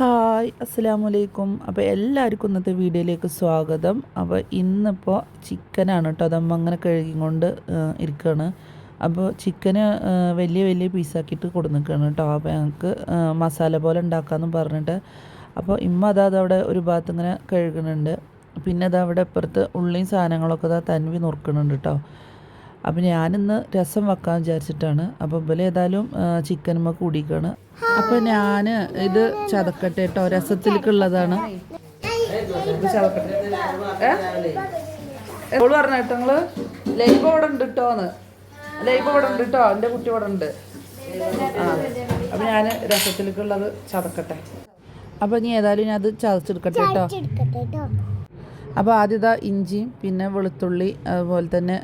Hi അസ്സലാമു അലൈക്കും. അപ്പോൾ എല്ലാവർക്കും ഇന്നത്തെ വീഡിയോയിലേക്ക് സ്വാഗതം. അപ്പോൾ ഇന്നിപ്പോൾ ചിക്കനാണ് കേട്ടോ. അതമ്മ അങ്ങനെ കഴുകിക്കൊണ്ട് ഇരിക്കുകയാണ്. അപ്പോൾ ചിക്കന് വലിയ വലിയ പീസാക്കിയിട്ട് കൊടുന്നിരിക്കുകയാണ് കേട്ടോ. അപ്പോൾ ഞങ്ങൾക്ക് മസാല പോലെ ഉണ്ടാക്കാമെന്ന് പറഞ്ഞിട്ട് അപ്പോൾ ഇമ്മ അതവിടെ ഒരു ഭാഗത്ത് ഇങ്ങനെ കഴുകുന്നുണ്ട്. പിന്നെ അതവിടെ ഇപ്പുറത്ത് ഉള്ളിയും സാധനങ്ങളൊക്കെ തൻവി നുറുക്കുന്നുണ്ട് കേട്ടോ. അപ്പോൾ ഞാനിന്ന് രസം വെക്കാൻ വിചാരിച്ചിട്ടാണ്. അപ്പോൾ ഇവലെ ഏതായാലും ചിക്കനുമ്മ കൂടിക്കാണ്. അപ്പോൾ ഞാൻ ഇത് ചതക്കട്ടെ കേട്ടോ, രസത്തിലേക്കുള്ളതാണ്. ഓള് പറഞ്ഞ കേട്ടോ നിങ്ങൾ ലൈവ് ഇവിടെ ഉണ്ട് കേട്ടോന്ന്. ലൈവ് ഇവിടെ ഉണ്ട് കേട്ടോ, എൻ്റെ കുട്ടി ഇവിടെ ഉണ്ട്. അപ്പോൾ ഞാൻ രസത്തിലേക്കുള്ളത് ചതക്കട്ടെ. അപ്പോൾ ഇനി ഏതായാലും ഞാൻ അത് ചതച്ചെടുക്കട്ടെ കേട്ടോ. അപ്പോൾ ആദ്യം ഇഞ്ചിയും പിന്നെ വെളുത്തുള്ളി അതുപോലെ തന്നെ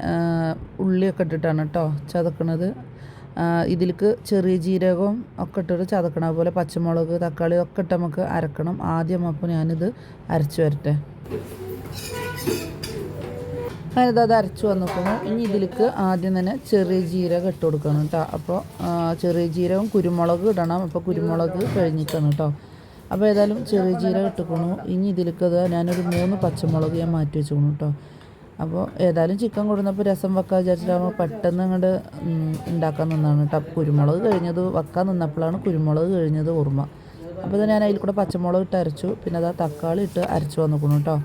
ഉള്ളിയൊക്കെ ഇട്ടിട്ടാണ് കേട്ടോ ചതക്കണത്. ഇതിലേക്ക് ചെറിയ ജീരകവും ഒക്കെ ഇട്ടിട്ട് ചതക്കണം. അതുപോലെ പച്ചമുളക് തക്കാളി ഒക്കെ ഇട്ട് നമുക്ക് അരക്കണം ആദ്യം. അപ്പോൾ ഞാനിത് അരച്ച് വരട്ടെ. ഞാനിത് അരച്ച് വന്നിരിക്കുന്നു. ഇനി ഇതിലേക്ക് ആദ്യം തന്നെ ചെറിയ ജീരകം ഇട്ട് കൊടുക്കണം കേട്ടോ. അപ്പോൾ ചെറിയ ജീരകവും കുരുമുളക് ഇടണം. അപ്പോൾ കുരുമുളക് കഴിഞ്ഞിട്ടാണ് കേട്ടോ. അപ്പോൾ ഏതായാലും ചെറിയ ജീരകം ഇട്ടിക്കണു. ഇനി ഇതിലേക്ക് ഞാനൊരു 3 പച്ചമുളക് ഞാൻ മാറ്റി വെച്ചിരിക്കണു കേട്ടോ. അപ്പോൾ ഏതായാലും ചിക്കൻ കൊടുന്നപ്പോൾ രസം വെക്കാൻ വിചാരിച്ചിട്ടാകുമ്പോൾ പെട്ടെന്ന് അങ്ങോട്ട് ഉണ്ടാക്കാൻ നിന്നാണ് കേട്ടോ. കുരുമുളക് കഴിഞ്ഞത് വെക്കാൻ നിന്നപ്പോഴാണ് കുരുമുളക് കഴിഞ്ഞത് ഓർമ്മ. അപ്പോൾ ഞാൻ അതിൽ കൂടെ പച്ചമുളക് ഇട്ട് അരച്ചു. പിന്നെ തക്കാളി ഇട്ട് അരച്ചു വന്നിക്കണം കേട്ടോ.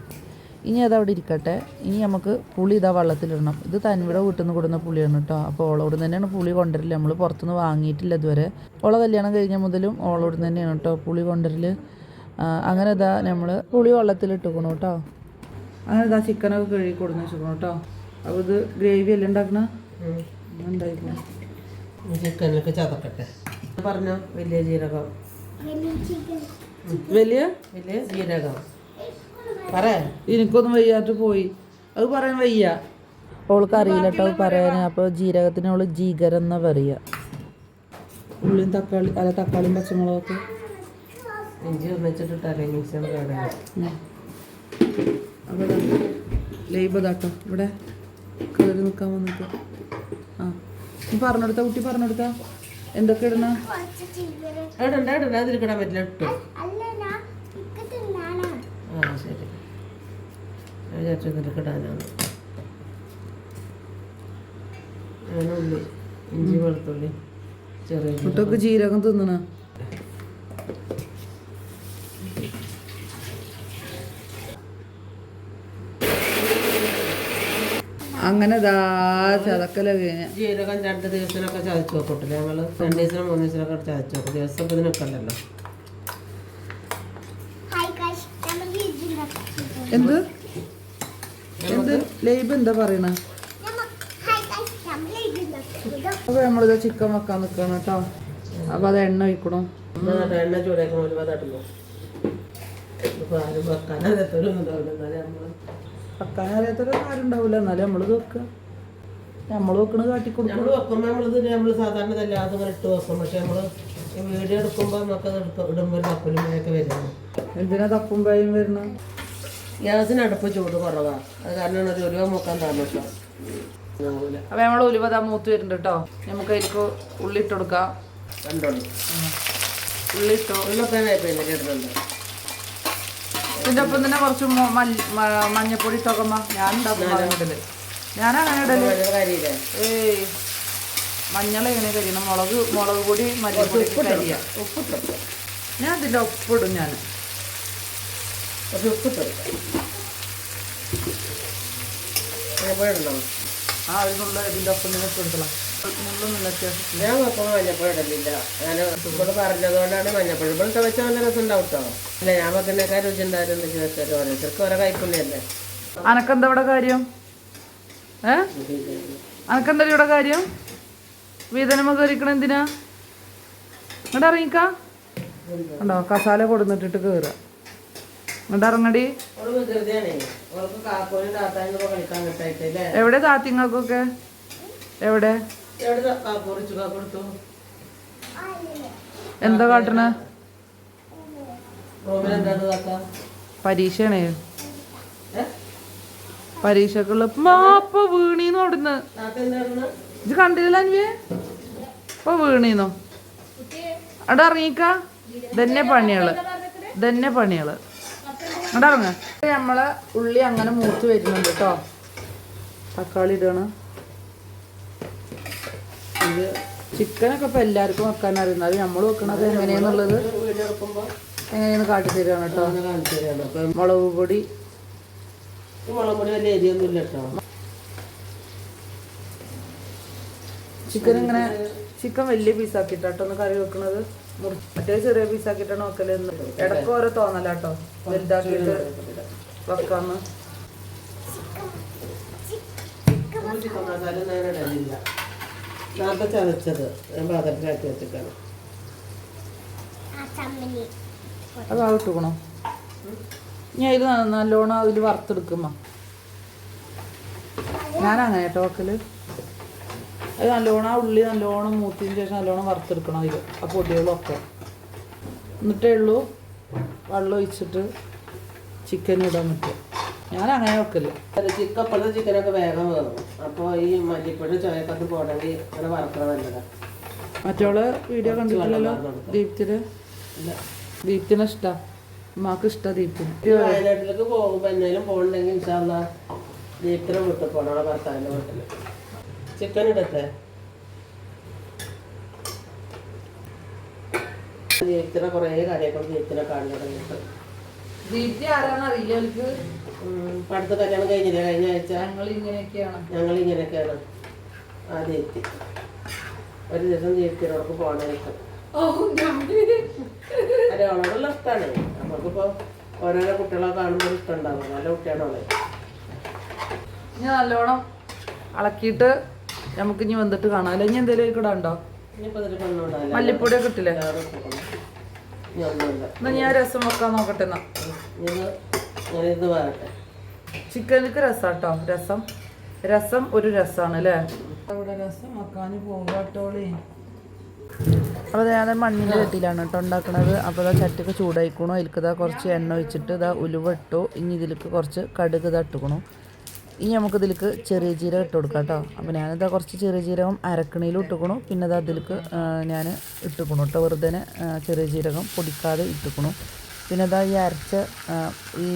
ഇനി അതവിടെ ഇരിക്കട്ടെ. ഇനി നമുക്ക് പുളി വെള്ളത്തിലിടണം. ഇത് തൻവിയുടെ വീട്ടിൽ നിന്ന് കൊടുക്കുന്ന പുളിയാണ് കേട്ടോ. അപ്പോൾ ഓളോട് തന്നെയാണ് പുളി കൊണ്ടുവരില്ല. നമ്മൾ പുറത്തുനിന്ന് വാങ്ങിയിട്ടില്ല ഇതുവരെ. ഓളെ കല്യാണം കഴിഞ്ഞ മുതലും ഓളോട് തന്നെയാണ് കേട്ടോ പുളി കൊണ്ടുവരൽ. അങ്ങനെ നമ്മൾ പുളി വെള്ളത്തിലിട്ടിക്കണം കേട്ടോ. അങ്ങനെ ചിക്കനൊക്കെ കഴുകി കൊടുന്ന് വെച്ചിരിക്കണം കേട്ടോ. അപ്പോൾ ഇത് ഗ്രേവി അല്ലേ ഉണ്ടാക്കണ ഉണ്ടായിരിക്കണം. ചിക്കനിലേക്ക് ചതക്കട്ടെ പറഞ്ഞോ. വലിയ ജീരകം, വലിയ ജീരകം എനിക്കൊന്നും വയ്യാട്ട് പോയി. അത് പറയാൻ വയ്യ. അവൾക്ക് അറിയില്ല കേട്ടോ അത് പറയാൻ. അപ്പോൾ ജീരകത്തിന് അവൾ ജീകരം എന്നാ പറയുക. ഉള്ളിയും തക്കാളിയും പച്ചമുളകൊക്കെ ഇഞ്ചി ഒന്നിച്ചിട്ടിട്ടല്ലേ മിക്സിയാണ് കേടാണ്. അപ്പോൾ ലൈബ് ഇതാട്ടോ ഇവിടെ കയറി നിൽക്കാൻ വന്നിട്ട്. നീ പറഞ്ഞെടുത്ത കുട്ടി പറഞ്ഞെടുത്ത എന്തൊക്കെ ഇടണ അതിലിടാൻ പറ്റില്ല. ഇട്ടു. ശരി, ഇതിലേക്ക് ഇടാനാണ്. അങ്ങനെ ഉള്ളി, ഇഞ്ചി, വെളുത്തുള്ളി, ചെറിയ കുട്ടൊക്കെ ജീരകം തിന്നണ. അങ്ങനെ ചതക്കല ജീരകം 2 ദിവസത്തിനൊക്കെ ചതച്ച് നോക്കട്ടില്ല. ഞങ്ങൾ 2 ദിവസത്തിനും 3 ദിവസത്തിനൊക്കെ ചതച്ച് നോക്കും. ദിവസം ഇപ്പം ഇതിനൊക്കെ ഉണ്ടല്ലോ. എന്ത് എന്ത് ലൈബ് എന്താ പറയണ? അപ്പോൾ നമ്മളിത് ചിക്കൻ വെക്കാൻ നിൽക്കണം കേട്ടോ. അപ്പോൾ അത് എണ്ണ ഒഴിക്കണം. എണ്ണ ചൂടാക്കണം. വെക്കാനറിയാത്തൊരു ആരും ഉണ്ടാവില്ല. എന്നാലും നമ്മളിത് വെക്കുക. നമ്മൾ വെക്കണത് കാട്ടിക്കൊടുക്കും. നമ്മൾ വെക്കുമ്പോൾ നമ്മൾ സാധാരണ അല്ലാതെ ഇങ്ങനെ ഇട്ട് വെക്കും. പക്ഷെ നമ്മൾ വീഡിയോ എടുക്കുമ്പോൾ നമുക്കത് ഇടുമ്പോൾ തപ്പലും മഴയൊക്കെ വരുന്നു. എന്തിനാ തപ്പും പായും വരുന്നത്? ഗ്യാസിന് അടുപ്പ് ചൂട് കുറവാണ്. അത് കാരണം ഒരു ഉലുവ മൂക്കാൻ താമസം. അപ്പോൾ നമ്മൾ ഉലുവ മൂത്ത് വരുന്നുണ്ട് കേട്ടോ. നമുക്ക് അതിലേക്ക് ഉള്ളി ഇട്ട് കൊടുക്കാം. 2 ഉള്ളി. ഉള്ളി ഇട്ടോ. ഉള്ളൊക്കെ പിന്നെ കേട്ടിട്ടുണ്ട്. ഇതിൻ്റെ ഒപ്പം തന്നെ കുറച്ച് മഞ്ഞപ്പൊടി ഇട്ടോക്കമ്മ. ഞാൻ ഉണ്ടാക്കും. ഞാനങ്ങനെ ഇടല്. മഞ്ഞൾ എങ്ങനെ കരിയണം? മുളക് പൊടി മല്ലിപ്പൊടി കരിയ. ഉപ്പിട്ട് ഞാൻ അതിൻ്റെ ഉപ്പിടും. ഞാൻ ഉപ്പിട്ട് അതിനുള്ള ഇതിൻ്റെ ഒപ്പം തന്നെ ഇട്ടെടുക്കണം. ഞാൻ വെക്കുമ്പോൾ മഞ്ഞപ്പൊടി ഇടലില്ല. ഞാൻ ഇവിടെ പറഞ്ഞതുകൊണ്ടാണ് മഞ്ഞപ്പൊടി. ഇവിടെ വെച്ചാൽ നല്ല രസം ഉണ്ടാവും കേട്ടോ. അല്ല, ഞാൻ വെക്കുന്നേക്കാൾ രുചി ഉണ്ടായിരുന്നു ചോദിച്ചാൽ ഓരോരുത്തർക്ക് ഓരോ കൈപ്പുണ്യല്ലേ. അനക്കെന്താ ഇവിടെ കാര്യം? അനക്കെന്താ ഇവിടെ കാര്യം? വീതനമ കയറിക്കണ എന്തിനാ? ഇങ്ങോട്ട് ഇറങ്ങിക്കാ. ഉണ്ടോ കസാല കൊടുന്നിട്ടിട്ട് കയറുക. ഇങ്ങോട്ട് ഇറങ്ങടി. എവിടെ താത്തിങ്ങൾക്കൊക്കെ? എവിടെ എന്താ കാട്ടണ? പരീക്ഷയാണേ. പരീക്ഷക്കുള്ള മാപ്പ വീണീന്ന് അവിടുന്ന്. ഇത് കണ്ടില്ല അൻവിയെ? ഇപ്പൊ വീണീന്നോ? അവിടെ ഇറങ്ങിക്ക. ഇതന്നെ പണികള്. ഇതന്നെ പണികൾ ഉണ്ടാവുക. നമ്മളെ ഉള്ളി അങ്ങനെ മൂത്ത് വരുന്നുണ്ട് കേട്ടോ. തക്കാളി ഇടണം. ഇത് ചിക്കനൊക്കെ ഇപ്പം എല്ലാവർക്കും വെക്കാൻ അറിയുന്നത്. അത് നമ്മൾ വെക്കണത് എങ്ങനെയാണെന്നുള്ളത് എങ്ങനെയാണെന്ന് കാട്ടിത്തരാണ് കേട്ടോ. മുളക് പൊടി വലിയ എരിയൊന്നും ഇല്ല കേട്ടോ. ചിക്കൻ വലിയ പീസാക്കിയിട്ടോ ഒന്ന് കറി വെക്കണത്. മറ്റേ ചെറിയ പീസാക്കിയിട്ടാണ് വെക്കലെന്ന് ഇടയ്ക്ക് ഓരോ തോന്നലാട്ടോ. വലുതാക്കിയിട്ട് വെക്കാന്ന്. ചിക്കൻ മസാല ഞാൻ ഇടലില്ല. നേരത്തെ ചതച്ചത് ഞാൻ പാത്രത്തിലാക്കി വെച്ചിട്ടാണ്. അത് ആവിട്ടുക്കണോ? ഇനി അതിൽ നല്ലോണം അതിൽ വറുത്തെടുക്കുമ്പോ ഞാനങ്ങനെ കേട്ടോ വെക്കല്. അത് നല്ലോണം ആ ഉള്ളി നല്ലോണം മൂത്തതിന് ശേഷം നല്ലോണം വറുത്തെടുക്കണം അതിൽ ആ പൊടികളൊക്കെ. എന്നിട്ടേ ഉള്ളൂ വെള്ളം ഒഴിച്ചിട്ട് ചിക്കൻ ഇടാൻ പറ്റും. ഞാനങ്ങനെ വെക്കല്. ചിക്കൻ ഇപ്പോഴത്തെ ചിക്കനൊക്കെ വേഗം വേണം. അപ്പോൾ ഈ മല്ലിപ്പൊടി ചോയക്കത്ത് പോകണമെങ്കിൽ അങ്ങനെ വറുക്കണം നല്ലതാണ്. മറ്റോള് വീഡിയോ കണ്ടിട്ടില്ലല്ലോ ദീപ്തിയുടെ? ദീപ്തിനെ ഇഷ്ടമാണ്. ഉമ്മാക്ക് ഇഷ്ടമാണ് ദീപ്തിന്. വയനാട്ടിലേക്ക് പോകുമ്പോൾ എന്തെങ്കിലും പോകണമെങ്കിൽ ഇൻഷാല്ലാ ദീപ്തിനെ വീട്ടിൽ പോകണം. അവിടെ ഭർത്താവിൻ്റെ വീട്ടിൽ ചിക്കൻ ഇടട്ടെ. ദീപ്തിനെ കുറേ കാര്യമൊക്കെ ദീപ്തിനെ കാണാൻ തുടങ്ങിയിട്ട്. ദീപ്തി ആരാണെന്ന് അറിയില്ല അവർക്ക്. അടുത്ത കല്യാണം കഴിഞ്ഞില്ലേ കഴിഞ്ഞ ആഴ്ച? ഞങ്ങൾ ഇങ്ങനെയൊക്കെയാണ് ആ ദീപ്തി. ഒരു ദിവസം ദീപ്തിനോടൊക്കെ പോകണമായിട്ട് അല്ല അവളോടുള്ള ഇഷ്ടമാണ്. നമുക്കിപ്പോൾ ഓരോരോ കുട്ടികളെ കാണുമ്പോൾ ഇഷ്ടം ഉണ്ടാവും. നല്ല കുട്ടിയാണ് അവളെ. ഞാൻ നല്ലോണം ഇളക്കിയിട്ട് നമുക്ക് ഇനി വന്നിട്ട് കാണാം. അല്ല ഇനി എന്തെങ്കിലും ഇടാണ്ടോ? ഇനിയിപ്പോൾ ഇതിൽ പെണ്ണുണ്ടാവില്ല. മല്ലിപ്പൊടിയൊക്കെ ഇട്ടില്ലേ? ഇനി ഒന്നുമില്ല. എന്നാ ഞാൻ രസം വെക്കാൻ നോക്കട്ടെ. എന്നാ ഇത് വരട്ടെ. ചിക്കനിക്ക് രസാട്ടോ. രസം ഒരു രസമാണ് അല്ലേ? അവിടെ രസം വെക്കാൻ പോകാട്ടോളി. അപ്പോൾ ഞാൻ മണ്ണിൻ്റെ ചട്ടിയിലാണ് കേട്ടോ ഉണ്ടാക്കുന്നത്. അപ്പോൾ ഇതാ ചട്ടിക്ക് ചൂടായിക്കണു. അതിൽക്ക് കുറച്ച് എണ്ണ ഒഴിച്ചിട്ട് ഇതാ ഉലുവ ഇട്ടു. ഇനി ഇതിലേക്ക് കുറച്ച് കടുക് ഇട്ടു. ഇനി നമുക്ക് ഇതിലേക്ക് ചെറിയ ജീരകം ഇട്ട് കൊടുക്കാം കേട്ടോ. അപ്പോൾ ഞാനിതാ കുറച്ച് ചെറിയ ജീരകം അരക്കണിയിലും ഇട്ടുക്കണു. പിന്നെ ഇതാ ഇതിലേക്ക് ഞാൻ ഇട്ടുക്കണു കേട്ടോ. വെറുതെ ചെറിയ ജീരകം പൊടിക്കാതെ ഇട്ടുക്കണു. പിന്നെ ഇതാ ഈ അരച്ച ഈ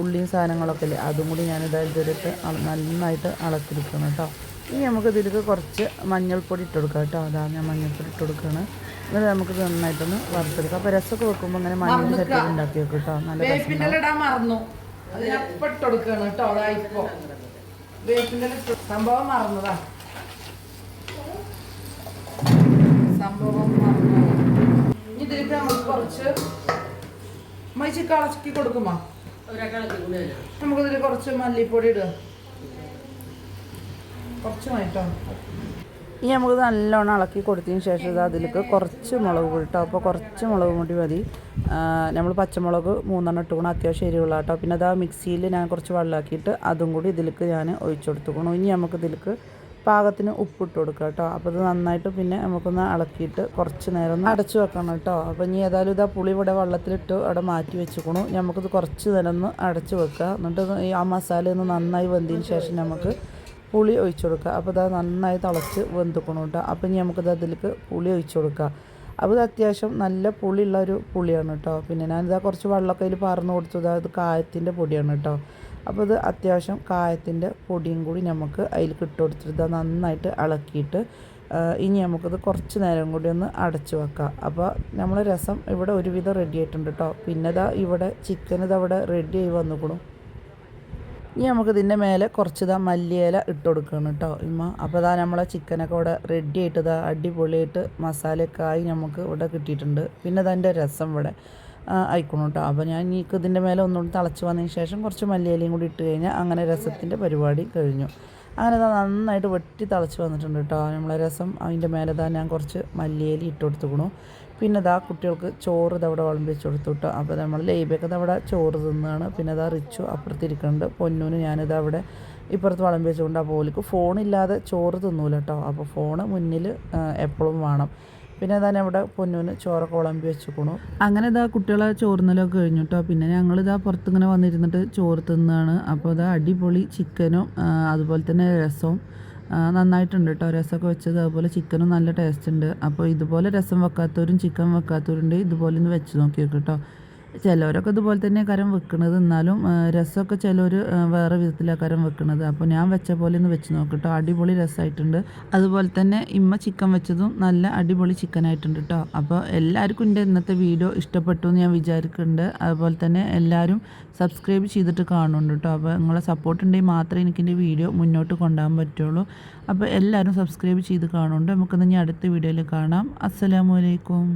ഉള്ളിയും സാധനങ്ങളൊക്കെ ഇല്ലേ, അതും കൂടി ഞാനിതാ ഇതിലിട്ട് നന്നായിട്ട് ഇളക്കിയെടുക്കണം കേട്ടോ. ഇനി നമുക്ക് ഇതിലേക്ക് കുറച്ച് മഞ്ഞൾപ്പൊടി ഇട്ട് കൊടുക്കാം കേട്ടോ. അതാ ഞാൻ മഞ്ഞൾപ്പൊടി ഇട്ട് കൊടുക്കുകയാണ്. എന്നിട്ട് നമുക്ക് നന്നായിട്ടൊന്ന് വറുത്തെടുക്കാം. അപ്പോൾ രസമൊക്കെ വെക്കുമ്പോൾ അങ്ങനെ മണ്ണിൻ്റെ ചട്ടിയിൽ ഉണ്ടാക്കി വെക്കും കേട്ടോ. നല്ല സംഭവം മറന്നതാ. ഇനി ഇതിലേക്ക് നമുക്ക് കുറച്ച് മൈച്ചിക്ക് ഇളക്കി കൊടുക്കുമ്പോ നമുക്കിതിൽ കുറച്ച് മല്ലിപ്പൊടി ഇടുക. കുറച്ച് മൈട്ടോ. ഇനി നമുക്ക് നല്ലോണം ഇളക്കി കൊടുത്തതിന് ശേഷം ഇത് അതിലേക്ക് കുറച്ച് മുളക് പൊടി കേട്ടോ. അപ്പോൾ കുറച്ച് മുളക് പൊടി മതി. നമ്മൾ പച്ചമുളക് 3 ഇട്ടുകൊണ്ട് അത്യാവശ്യം എരിവുള്ള കേട്ടോ. പിന്നെ അത് മിക്സിയിൽ ഞാൻ കുറച്ച് വെള്ളമാക്കിയിട്ട് അതും കൂടി ഇതിലേക്ക് ഞാൻ ഒഴിച്ചു കൊടുത്തുക്കണം. ഇനി നമുക്ക് ഇതിലേക്ക് പാകത്തിന് ഉപ്പിട്ട് കൊടുക്കുക കേട്ടോ. അപ്പോൾ ഇത് നന്നായിട്ട് പിന്നെ നമുക്കൊന്ന് ഇളക്കിയിട്ട് കുറച്ച് നേരം ഒന്ന് അടച്ചു വെക്കണം കേട്ടോ. അപ്പോൾ ഇനി ഏതായാലും ഇതാ പുളി ഇവിടെ വെള്ളത്തിലിട്ട് അവിടെ മാറ്റി വെച്ചുക്കണു. നമുക്കിത് കുറച്ച് നേരം ഒന്ന് അടച്ചു വെക്കുക. എന്നിട്ട് ഈ ആ മസാല ഒന്ന് നന്നായി വെന്തതിന് ശേഷം നമുക്ക് പുളി ഒഴിച്ചു കൊടുക്കുക. അപ്പോൾ ഇത് നന്നായി തിളച്ച് വെന്തുക്കണം കേട്ടോ. അപ്പോൾ ഇനി നമുക്കിത് അതിലേക്ക് പുളി ഒഴിച്ചു കൊടുക്കുക. അപ്പോൾ ഇത് അത്യാവശ്യം നല്ല പുളിയുള്ള ഒരു പുളിയാണ് കേട്ടോ. പിന്നെ ഞാനിതാ കുറച്ച് വെള്ളമൊക്കെ അതിൽ പറന്ന് കൊടുത്തു. അത് കായത്തിൻ്റെ പൊടിയാണ് കേട്ടോ. അപ്പോൾ ഇത് അത്യാവശ്യം കായത്തിൻ്റെ പൊടിയും കൂടി നമുക്ക് അതിലേക്ക് ഇട്ട് കൊടുത്തിട്ട് നന്നായിട്ട് ഇളക്കിയിട്ട് ഇനി നമുക്കിത് കുറച്ച് നേരം കൂടി ഒന്ന് അടച്ചു വെക്കാം. അപ്പോൾ നമ്മൾ രസം ഇവിടെ ഒരുവിധം റെഡി ആയിട്ടുണ്ട് കേട്ടോ. പിന്നെ ഇവിടെ ചിക്കൻ അവിടെ റെഡി ആയി വന്നിക്കണം. ഇനി നമുക്ക് ഇതിൻ്റെ മേലെ കുറച്ച് മല്ലിയില ഇട്ട് കൊടുക്കണം കേട്ടോ ഇമ്മ. അപ്പോൾ നമ്മളെ ചിക്കനൊക്കെ ഇവിടെ റെഡി ആയിട്ട് അടിപൊളിയായിട്ട് മസാലയൊക്കെ ആയി നമുക്ക് ഇവിടെ കിട്ടിയിട്ടുണ്ട്. പിന്നെ അതിൻ്റെ രസം ഇവിടെ ആയിക്കണം കേട്ടോ. അപ്പോൾ ഞാൻ ഇനിക്ക് ഇതിൻ്റെ മേലെ ഒന്നുകൂടി തിളച്ച് വന്നതിന് ശേഷം കുറച്ച് മല്ലിയിലയും കൂടി ഇട്ട് കഴിഞ്ഞാൽ അങ്ങനെ രസത്തിൻ്റെ പരിപാടി കഴിഞ്ഞു. അങ്ങനെ നന്നായിട്ട് വെട്ടി തിളച്ച് വന്നിട്ടുണ്ട് കേട്ടോ നമ്മളെ രസം. അതിൻ്റെ മേലെ ഞാൻ കുറച്ച് മല്ലിയില ഇട്ട് കൊടുത്തുക്കണു. പിന്നെ കുട്ടികൾക്ക് ചോറ് അവിടെ വിളമ്പി വെച്ച് കൊടുത്തു കേട്ടോ. അപ്പോൾ നമ്മൾ ലൈബൊക്കെ അവിടെ ചോറ് തിന്നാണ്. പിന്നെ റിച്ചു അപ്പുറത്തിരിക്കുന്നുണ്ട്. പൊന്നൂന് ഞാനിത് അവിടെ ഇപ്പുറത്ത് വിളമ്പി വെച്ചുകൊണ്ട് അപ്പോൾ ഓലിക്ക് ഫോണില്ലാതെ ചോറ് തിന്നൂല കേട്ടോ. അപ്പോൾ ഫോണ് മുന്നിൽ എപ്പോഴും വേണം. പിന്നെ ഇവിടെ പൊന്നൂന് ചോറൊക്കെ വിളമ്പി വെച്ചുക്കണു. അങ്ങനെ കുട്ടികളെ ചോറുന്നലൊക്കെ കഴിഞ്ഞു കേട്ടോ. പിന്നെ ഞങ്ങളിതാ പുറത്തിങ്ങനെ വന്നിരുന്നിട്ട് ചോറ് തിന്നാണ്. അപ്പോൾ അടിപൊളി ചിക്കനും അതുപോലെ തന്നെ രസവും നന്നായിട്ടുണ്ട് കേട്ടോ. രസമൊക്കെ വെച്ചത് അതുപോലെ ചിക്കനും നല്ല ടേസ്റ്റ് ഉണ്ട്. അപ്പോൾ ഇതുപോലെ രസം വെക്കാത്തവരും ചിക്കൻ വെക്കാത്തവരുണ്ട്. ഇതുപോലെ ഒന്ന് വെച്ച് നോക്കി കേട്ടോ. ചിലവരൊക്കെ ഇതുപോലെ തന്നെ കരം വെക്കുന്നത്. എന്നാലും രസമൊക്കെ ചിലർ വേറെ വിധത്തിലാണ് കരം വെക്കുന്നത്. അപ്പോൾ ഞാൻ വെച്ച പോലെ ഒന്ന് വെച്ച് നോക്കട്ടോ, അടിപൊളി രസമായിട്ടുണ്ട്. അതുപോലെ തന്നെ ഇമ്മ ചിക്കൻ വെച്ചതും നല്ല അടിപൊളി ചിക്കനായിട്ടുണ്ട് കേട്ടോ. അപ്പോൾ എല്ലാവർക്കും എൻ്റെ ഇന്നത്തെ വീഡിയോ ഇഷ്ടപ്പെട്ടു എന്ന് ഞാൻ വിചാരിക്കുന്നുണ്ട്. അതുപോലെ തന്നെ എല്ലാവരും സബ്സ്ക്രൈബ് ചെയ്തിട്ട് കാണുന്നുണ്ട് കേട്ടോ. അപ്പോൾ നിങ്ങളെ സപ്പോർട്ട് ഉണ്ടെങ്കിൽ മാത്രമേ എനിക്കെൻ്റെ വീഡിയോ മുന്നോട്ട് കൊണ്ടുപോകാൻ പറ്റുള്ളൂ. അപ്പോൾ എല്ലാവരും സബ്സ്ക്രൈബ് ചെയ്ത് കാണുന്നുണ്ട്. നമുക്കിന്ന് ഇനി അടുത്ത വീഡിയോയിൽ കാണാം. അസ്സലാമു അലൈക്കും.